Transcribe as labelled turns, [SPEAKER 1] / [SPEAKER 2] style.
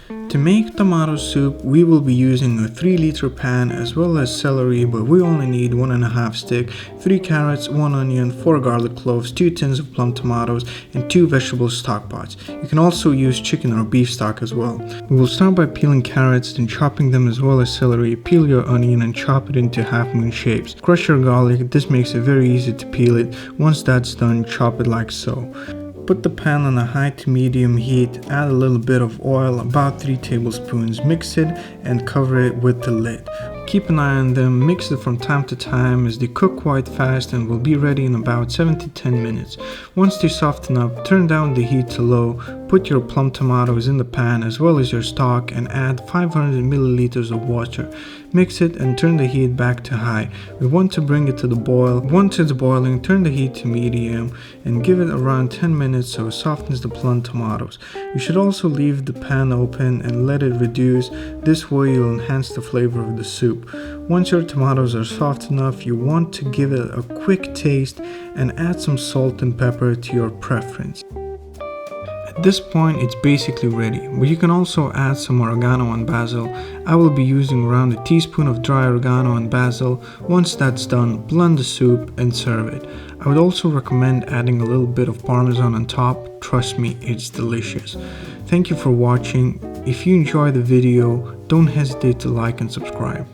[SPEAKER 1] To make tomato soup, we will be using a 3-liter pan as well as celery, but we only need 1.5 stick, 3 carrots, 1 onion, 4 garlic cloves, 2 tins of plum tomatoes, and 2 vegetable stock pots. You can also use chicken or beef stock as well. We will start by peeling carrots, then chopping them as well as celery. Peel your onion and chop it into half-moon shapes. Crush your garlic, this makes it very easy to peel it. Once that's done, chop it like so. Put the pan on a high to medium heat, add a little bit of oil, about 3 tablespoons, mix it and cover it with the lid. Keep an eye on them, mix it from time to time as they cook quite fast and will be ready in about 7 to 10 minutes. Once they soften up, turn down the heat to low, put your plum tomatoes in the pan as well as your stock and add 500 milliliters of water. Mix it and turn the heat back to high. We want to bring it to the boil. Once it's boiling, turn the heat to medium and give it around 10 minutes so it softens the plum tomatoes. You should also leave the pan open and let it reduce. This way you'll enhance the flavor of the soup. Once your tomatoes are soft enough, you want to give it a quick taste and add some salt and pepper to your preference. At this point it's basically ready, but you can also add some oregano and basil. I will be using around a teaspoon of dry oregano and basil. Once that's done, blend the soup and serve it. I would also recommend adding a little bit of parmesan on top. Trust me, it's delicious. Thank you for watching. If you enjoyed the video, don't hesitate to like and subscribe.